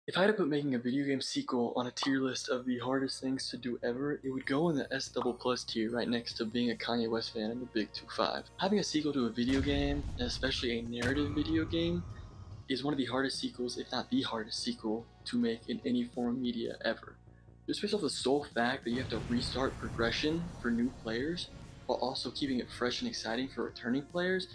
If I had to put making a video game sequel on a tier list of the hardest things to do ever, it would go in the S double plus tier right next to being a Kanye West fan in the Big 2-5. Having a sequel to a video game, and especially a narrative video game, is one of the hardest sequels, if not the hardest sequel, to make in any form of media ever. Just based off the sole fact that you have to restart progression for new players, while also keeping it fresh and exciting for returning players,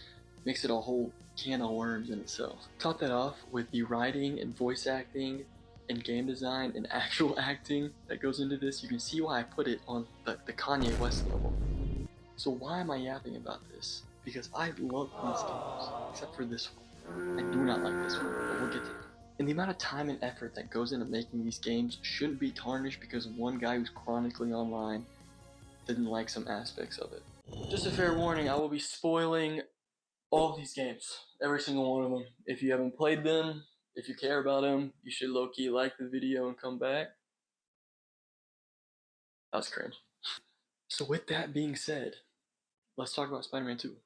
makes it a whole can of worms in itself. Top that off with the writing and voice acting and game design and actual acting that goes into this. You can see why I put it on the Kanye West level. So why am I yapping about this? Because I love these games, except for this one. I do not like this one, but we'll get to that. And the amount of time and effort that goes into making these games shouldn't be tarnished because one guy who's chronically online didn't like some aspects of it. Just a fair warning, I will be spoiling all of these games, every single one of them. If you haven't played them, if you care about them, you should low-key like the video and come back. That was cringe. So with that being said, let's talk about Spider-Man 2.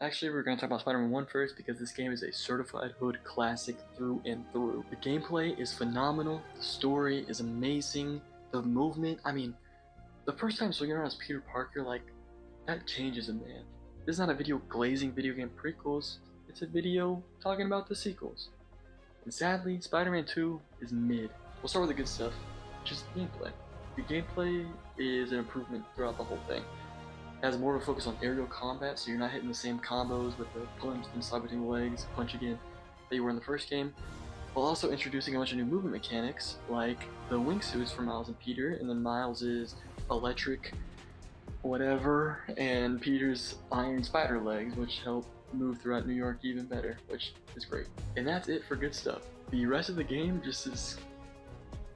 Actually, we're going to talk about Spider-Man 1 first because this game is a certified hood classic through and through. The gameplay is phenomenal, the story is amazing, the movement, I mean, the first time swinging around as Peter Parker, like, that changes a man. This is not a video glazing video game prequels, it's a video talking about the sequels. And sadly, Spider-Man 2 is mid. We'll start with the good stuff, which is gameplay. The gameplay is an improvement throughout the whole thing. It has more of a focus on aerial combat, so you're not hitting the same combos with the punch and slide between the legs, punch again, that you were in the first game, while also introducing a bunch of new movement mechanics, like the wingsuits for Miles and Peter, and then Miles' electric whatever, and Peter's iron spider legs, which help move throughout New York even better, which is great. And that's it for good stuff. The rest of the game just is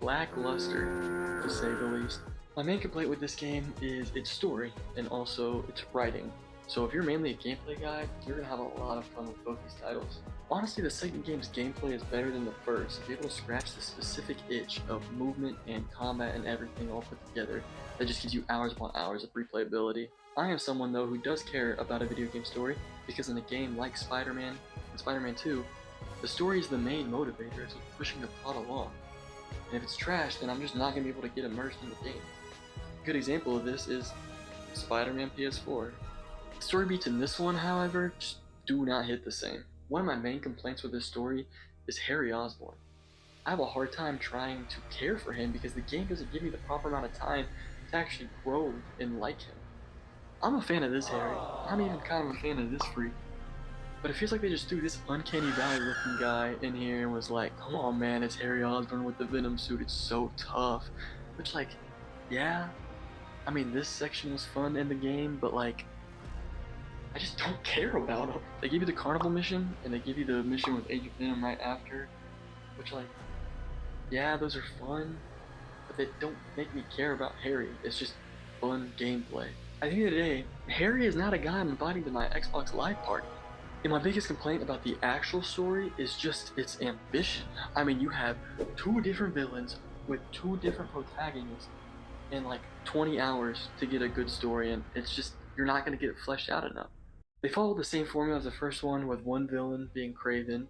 lackluster, to say the least. My main complaint with this game is its story, and also its writing. So if you're mainly a gameplay guy, you're gonna have a lot of fun with both these titles. Honestly, the second game's gameplay is better than the first. If you're able to scratch the specific itch of movement and combat and everything all put together, that just gives you hours upon hours of replayability. I am someone though who does care about a video game story, because in a game like Spider-Man and Spider-Man 2, the story is the main motivator, it's pushing the plot along. And if it's trash, then I'm just not gonna be able to get immersed in the game. A good example of this is Spider-Man PS4. The story beats in this one, however, just do not hit the same. One of my main complaints with this story is Harry Osborn. I have a hard time trying to care for him because the game doesn't give me the proper amount of time to actually grow and like him. I'm a fan of this Harry. I'm even kind of a fan of this freak. But it feels like they just threw this uncanny valley looking guy in here and was like, come on man, it's Harry Osborn with the Venom suit, it's so tough. Which like, yeah, I mean this section was fun in the game, but like, I just don't care about him. They give you the carnival mission, and they give you the mission with Agent Venom right after, which like, yeah, those are fun, but they don't make me care about Harry. It's just fun gameplay. At the end of the day, Harry is not a guy I'm inviting to my Xbox Live party. And my biggest complaint about the actual story is just its ambition. I mean, you have two different villains with two different protagonists in like 20 hours to get a good story, and it's just, you're not going to get it fleshed out enough. They followed the same formula as the first one, with one villain being Kraven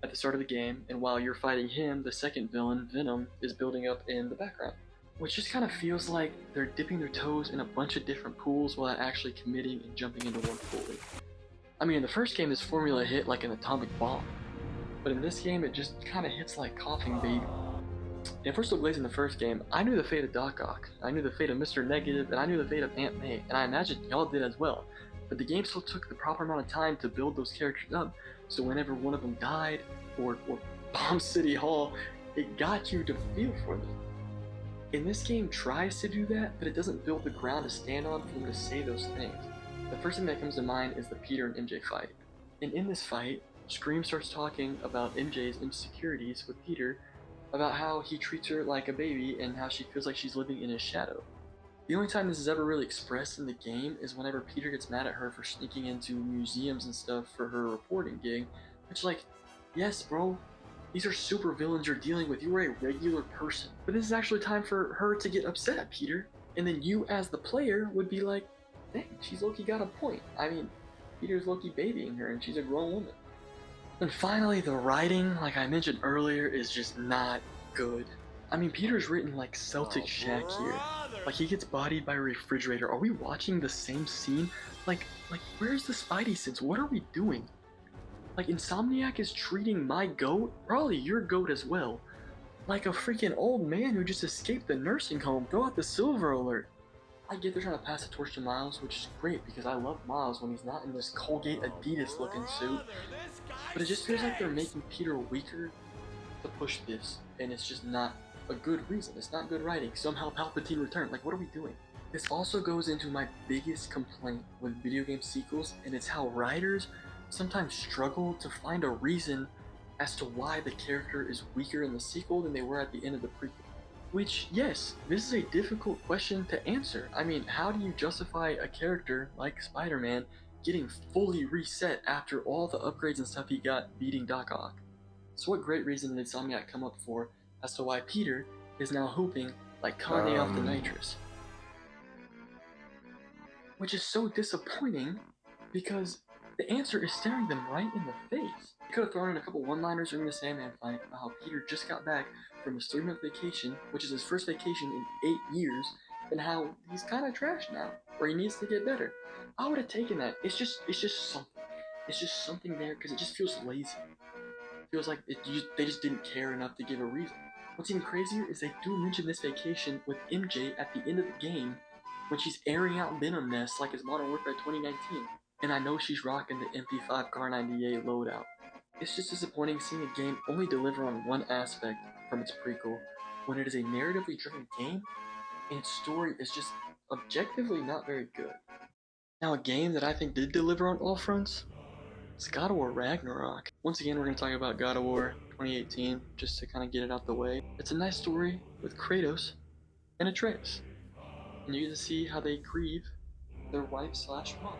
at the start of the game, and while you're fighting him, the second villain, Venom, is building up in the background. Which just kind of feels like they're dipping their toes in a bunch of different pools without actually committing and jumping into one fully. I mean, in the first game, this formula hit like an atomic bomb, but in this game, it just kind of hits like coughing baby. And if we're still glazing the first game, I knew the fate of Doc Ock, I knew the fate of Mr. Negative, and I knew the fate of Aunt May, and I imagine y'all did as well. But the game still took the proper amount of time to build those characters up, so whenever one of them died, or bombed City Hall, it got you to feel for them. And this game tries to do that, but it doesn't build the ground to stand on for them to say those things. The first thing that comes to mind is the Peter and MJ fight. And in this fight, Scream starts talking about MJ's insecurities with Peter, about how he treats her like a baby and how she feels like she's living in his shadow. The only time this is ever really expressed in the game is whenever Peter gets mad at her for sneaking into museums and stuff for her reporting gig, which like, yes bro, these are super villains you're dealing with, you are a regular person. But this is actually time for her to get upset at Peter, and then you as the player would be like, dang, she's low-key got a point. I mean, Peter's low-key babying her and she's a grown woman. And finally, the writing, like I mentioned earlier, is just not good. I mean, Peter's written like Celtic Shack here. Like, he gets bodied by a refrigerator. Are we watching the same scene? Like, where's the Spidey sense? What are we doing? Like, Insomniac is treating my goat, probably your goat as well, like a freaking old man who just escaped the nursing home. Throw out the silver alert. I get they're trying to pass the torch to Miles, which is great because I love Miles when he's not in this Colgate Adidas looking suit. But it just feels like they're making Peter weaker to push this, and it's just not a good reason. It's not good writing. Somehow Palpatine returned. Like, what are we doing? This also goes into my biggest complaint with video game sequels, and it's how writers sometimes struggle to find a reason as to why the character is weaker in the sequel than they were at the end of the prequel. Which, yes, this is a difficult question to answer. I mean, how do you justify a character like Spider-Man getting fully reset after all the upgrades and stuff he got beating Doc Ock? So what great reason did Insomniac come up for as to why Peter is now hooping like Kanye off the nitrous? Which is so disappointing because the answer is staring them right in the face. They could have thrown in a couple one-liners during the Sandman fight about how Peter just got back from his 3-month vacation, which is his first vacation in 8 years, and how he's kind of trash now, or he needs to get better. I would have taken that. It's just something. It's just something there because it just feels lazy. It feels like they just didn't care enough to give a reason. What's even crazier is they do mention this vacation with MJ at the end of the game when she's airing out Venom Nest like it's Modern Warfare 2019. And I know she's rocking the MP5 Car 98 loadout. It's just disappointing seeing a game only deliver on one aspect from its prequel when it is a narratively driven game and its story is just objectively not very good. Now, a game that I think did deliver on all fronts is God of War Ragnarok. Once again, we're going to talk about God of War 2018 just to kind of get it out the way. It's a nice story with Kratos and Atreus, and you get to see how they grieve their wife/mom.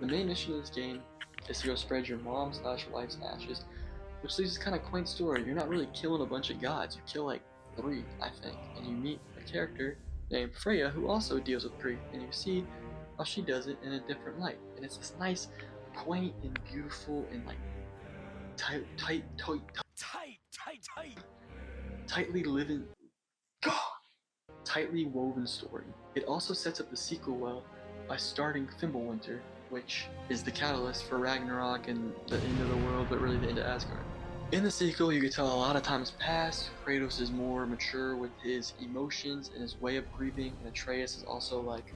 The main mission of this game is to go spread your mom/wife's ashes, which leaves this kind of quaint story. You're not really killing a bunch of gods. You kill like 3, I think, and you meet a character named Freya who also deals with grief, and you see how she does it in a different light. And it's this nice, quaint and beautiful and like tightly woven story. It also sets up the sequel well by starting Fimbulwinter, which is the catalyst for Ragnarok and the end of the world, but really the end of Asgard. In the sequel, you can tell a lot of time has passed. Kratos is more mature with his emotions and his way of grieving, and Atreus is also like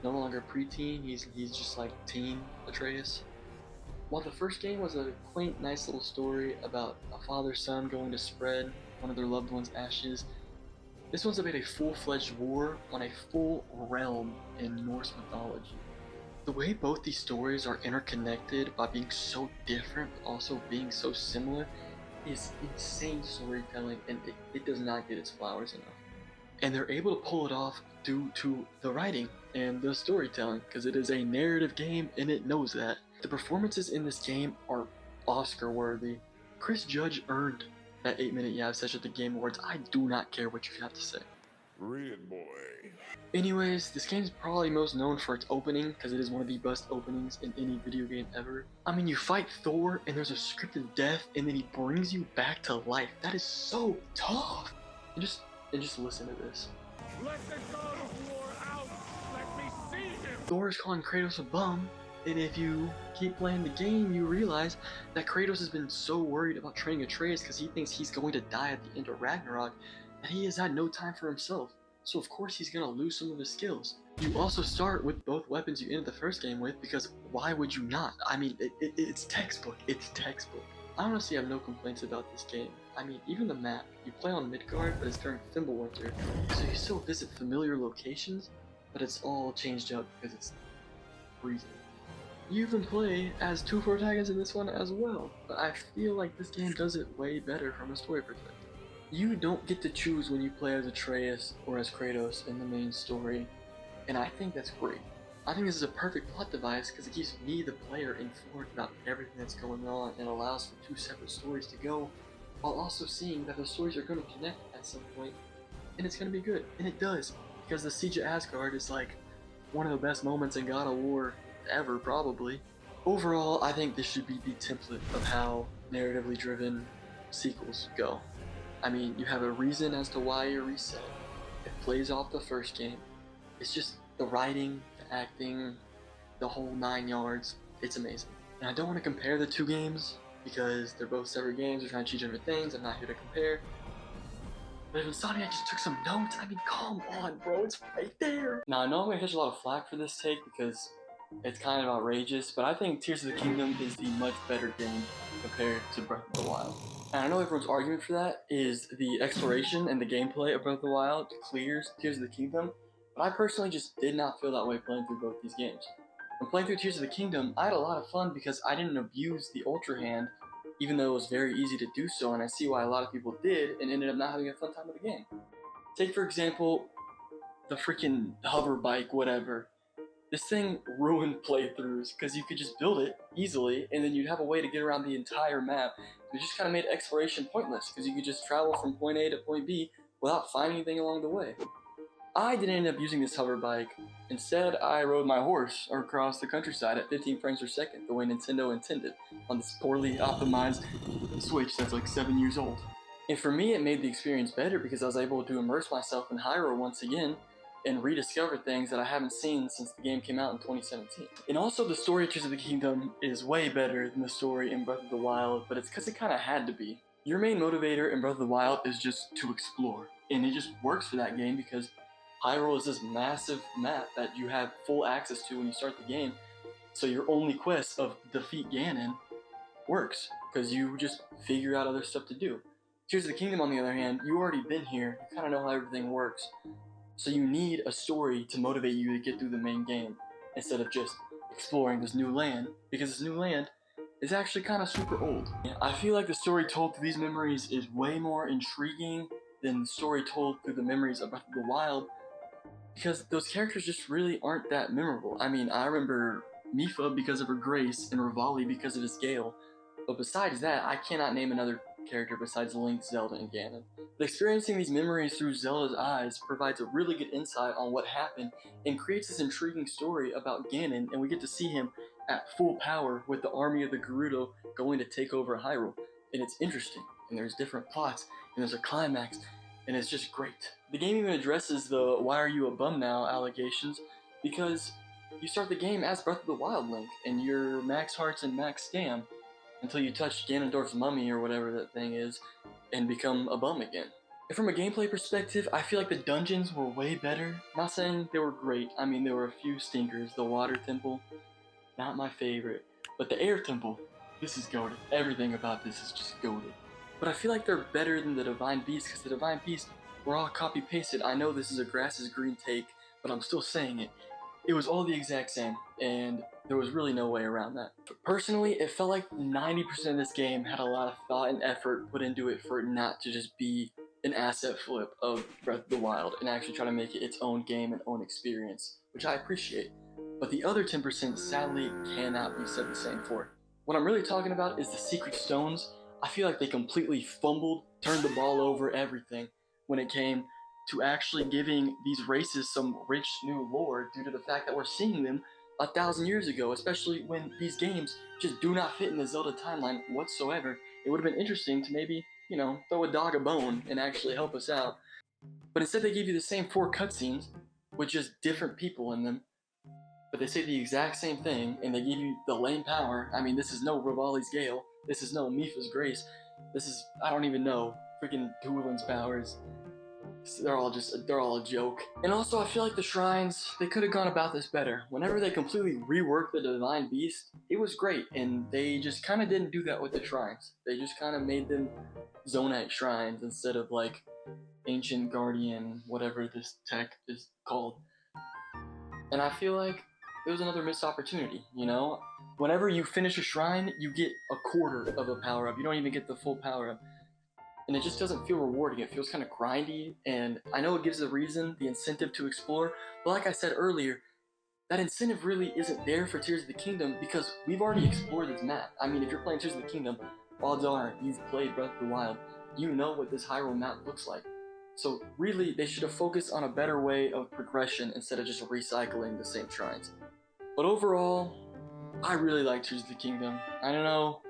no longer preteen. He's just like teen Atreus. While the first game was a quaint, nice little story about a father-son going to spread one of their loved one's ashes, this one's about a full-fledged war on a full realm in Norse mythology. The way both these stories are interconnected by being so different but also being so similar is insane storytelling, and it does not get its flowers enough. And they're able to pull it off due to the writing and the storytelling, because it is a narrative game and it knows that. The performances in this game are Oscar worthy. Chris Judge earned that 8-minute Yav session at the Game Awards. I do not care what you have to say. Read boy. Anyways, this game's probably most known for its opening, because it is one of the best openings in any video game ever. I mean, you fight Thor, and there's a scripted death, and then he brings you back to life. That is so tough! And just listen to this. Let the God of War out! Let me see him! Thor is calling Kratos a bum, and if you keep playing the game, you realize that Kratos has been so worried about training Atreus because he thinks he's going to die at the end of Ragnarok that he has had no time for himself. So of course he's going to lose some of his skills. You also start with both weapons you ended the first game with, because why would you not? I mean, it's textbook. It's textbook. I honestly have no complaints about this game. I mean, even the map. You play on Midgard, but it's during Fimbulwinter, so you still visit familiar locations, but it's all changed up because it's freezing. You even play as 2 protagonists in this one as well, but I feel like this game does it way better from a story perspective. You don't get to choose when you play as Atreus or as Kratos in the main story, and I think that's great. I think this is a perfect plot device because it keeps me, the player, informed about everything that's going on and allows for 2 separate stories to go, while also seeing that the stories are going to connect at some point, and it's going to be good. And it does, because the Siege of Asgard is like one of the best moments in God of War ever, probably. Overall, I think this should be the template of how narratively driven sequels go. I mean, you have a reason as to why you're reset. It plays off the first game. It's just the writing, the acting, the whole 9 yards. It's amazing. And I don't want to compare the two games because they're both separate games. They're trying to teach different things. I'm not here to compare. But if Insomniac just took some notes, I mean, come on, bro, it's right there. Now, I know I'm gonna catch a lot of flack for this take because it's kind of outrageous, but I think Tears of the Kingdom is the much better game compared to Breath of the Wild. And I know everyone's argument for that is the exploration and the gameplay of Breath of the Wild clears Tears of the Kingdom, but I personally just did not feel that way playing through both these games. When playing through Tears of the Kingdom, I had a lot of fun because I didn't abuse the Ultra Hand, even though it was very easy to do so, and I see why a lot of people did and ended up not having a fun time with the game. Take, for example, the freaking hover bike, whatever. This thing ruined playthroughs because you could just build it easily and then you'd have a way to get around the entire map. It just kind of made exploration pointless because you could just travel from point A to point B without finding anything along the way. I didn't end up using this hover bike. Instead, I rode my horse across the countryside at 15 frames per second, the way Nintendo intended, on this poorly optimized Switch that's like 7 years old. And for me, it made the experience better because I was able to immerse myself in Hyrule once again and rediscover things that I haven't seen since the game came out in 2017. And also, the story of Tears of the Kingdom is way better than the story in Breath of the Wild, but it's because it kind of had to be. Your main motivator in Breath of the Wild is just to explore, and it just works for that game because Hyrule is this massive map that you have full access to when you start the game, so your only quest of defeat Ganon works, because you just figure out other stuff to do. Tears of the Kingdom, on the other hand, you've already been here, you kind of know how everything works, so you need a story to motivate you to get through the main game, instead of just exploring this new land, because this new land is actually kind of super old. I feel like the story told through these memories is way more intriguing than the story told through the memories of Breath of the Wild, because those characters just really aren't that memorable. I mean, I remember Mipha because of her grace and Rivali because of his Gale, but besides that, I cannot name another character besides Link, Zelda, and Ganon. But experiencing these memories through Zelda's eyes provides a really good insight on what happened and creates this intriguing story about Ganon, and we get to see him at full power with the army of the Gerudo going to take over Hyrule. And it's interesting, and there's different plots, and there's a climax, and it's just great. The game even addresses the "why are you a bum now" allegations, because you start the game as Breath of the Wild Link, and you're max hearts and max stam, until you touch Ganondorf's mummy or whatever that thing is, and become a bum again. And from a gameplay perspective, I feel like the dungeons were way better. Not saying they were great, I mean there were a few stinkers. The Water Temple, not my favorite. But the Air Temple, this is goated. Everything about this is just goated. But I feel like they're better than the Divine Beast, because the Divine Beast were all copy-pasted. I know this is a grass is green take, but I'm still saying it. It was all the exact same, and there was really no way around that. But personally, it felt like 90% of this game had a lot of thought and effort put into it for it not to just be an asset flip of Breath of the Wild and actually try to make it its own game and own experience, which I appreciate. But the other 10% sadly cannot be said the same for. What I'm really talking about is the Secret Stones. I feel like they completely fumbled, turned the ball over, everything when it came to actually giving these races some rich new lore due to the fact that we're seeing them 1,000 years ago, especially when these games just do not fit in the Zelda timeline whatsoever. It would have been interesting to maybe, throw a dog a bone and actually help us out. But instead they give you the same 4 cutscenes with just different people in them, but they say the exact same thing and they give you the lame power. I mean, this is no Rivali's Gale, this is no Mipha's Grace, this is, I don't even know, freaking Duelin's powers. They're all a joke. And also, I feel like the shrines, they could have gone about this better. Whenever they completely reworked the Divine Beast, it was great, and they just kind of didn't do that with the shrines. They just kind of made them Zonite shrines instead of like Ancient Guardian, whatever this tech is called. And I feel like it was another missed opportunity, Whenever you finish a shrine, you get a quarter of a power-up. You don't even get the full power-up. And it just doesn't feel rewarding. It feels kind of grindy, and I know it gives the reason, the incentive to explore, but like I said earlier, that incentive really isn't there for Tears of the Kingdom because we've already explored this map. I mean, if you're playing Tears of the Kingdom, odds are you've played Breath of the Wild. You know what this Hyrule map looks like. So really, they should have focused on a better way of progression instead of just recycling the same shrines. But overall, I really like Tears of the Kingdom. I don't know,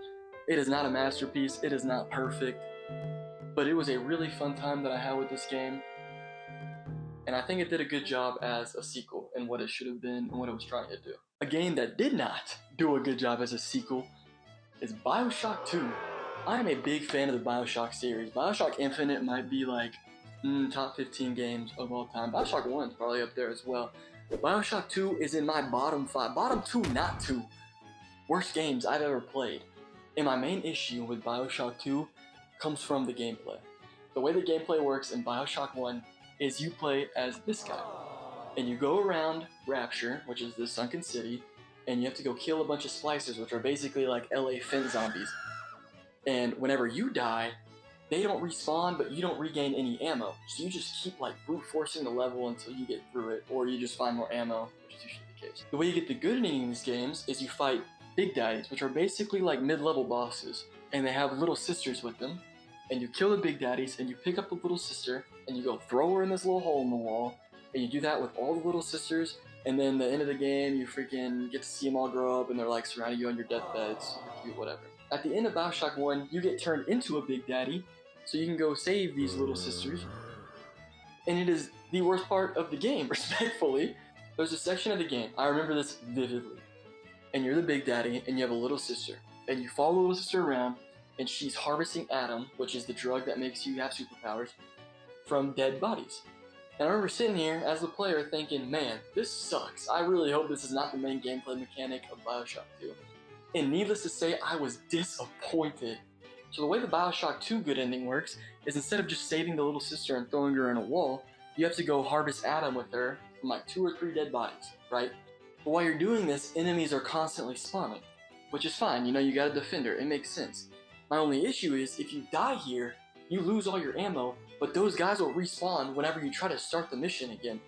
it is not a masterpiece, it is not perfect, but it was a really fun time that I had with this game, and I think it did a good job as a sequel in what it should have been and what it was trying to do. A game that did not do a good job as a sequel is Bioshock 2. I am a big fan of the Bioshock series. Bioshock Infinite might be like top 15 games of all time. Bioshock 1 is probably up there as well. Bioshock 2 is in my bottom 5, bottom 2, not 2, worst games I've ever played. And my main issue with Bioshock 2 comes from the gameplay. The way the gameplay works in Bioshock 1 is you play as this guy. And you go around Rapture, which is the sunken city, and you have to go kill a bunch of splicers, which are basically like LA Fent zombies. And whenever you die, they don't respawn, but you don't regain any ammo. So you just keep like brute forcing the level until you get through it, or you just find more ammo, which is usually the case. The way you get the good ending in these games is you fight big daddies, which are basically like mid-level bosses, and they have little sisters with them. And you kill the big daddies, and you pick up the little sister, and you go throw her in this little hole in the wall, and you do that with all the little sisters, and then the end of the game, you freaking get to see them all grow up, and they're like surrounding you on your deathbed, super cute, whatever. At the end of Bioshock 1, you get turned into a big daddy, so you can go save these little sisters. And it is the worst part of the game, respectfully. There's a section of the game, I remember this vividly, and you're the big daddy, and you have a little sister, and you follow the little sister around, and she's harvesting Adam, which is the drug that makes you have superpowers, from dead bodies. And I remember sitting here as the player thinking, man, this sucks. I really hope this is not the main gameplay mechanic of Bioshock 2. And needless to say, I was disappointed. So the way the Bioshock 2 good ending works is instead of just saving the little sister and throwing her in a wall, you have to go harvest Adam with her from like 2 or 3 dead bodies, right? But while you're doing this, enemies are constantly spawning, which is fine, you know, you gotta defend her, it makes sense. My only issue is, if you die here, you lose all your ammo, but those guys will respawn whenever you try to start the mission again.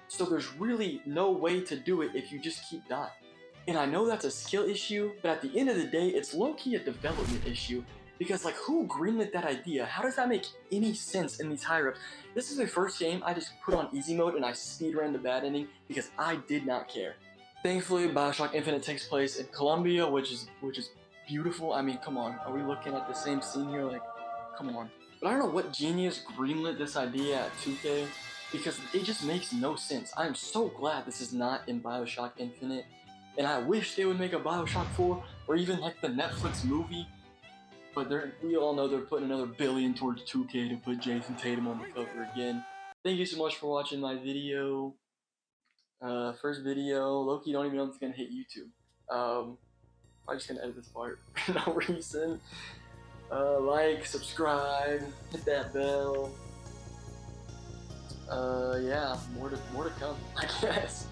So there's really no way to do it if you just keep dying. And I know that's a skill issue, but at the end of the day, it's low-key a development issue. Because like, who greenlit that idea? How does that make any sense in these higher ups? This is the first game I just put on easy mode and I speedran the bad ending because I did not care. Thankfully, Bioshock Infinite takes place in Colombia, which is beautiful. I mean, come on, are we looking at the same scene here? Like, come on. But I don't know what genius greenlit this idea at 2K, because it just makes no sense. I'm so glad this is not in Bioshock Infinite, and I wish they would make a Bioshock 4, or even like the Netflix movie, but we all know they're putting another billion towards 2K to put Jason Tatum on the cover again. Thank you so much for watching my video. First video, Loki don't even know if it's gonna hit YouTube. I'm just gonna edit this part for no reason. Like, subscribe, hit that bell. Yeah, more to come, I guess.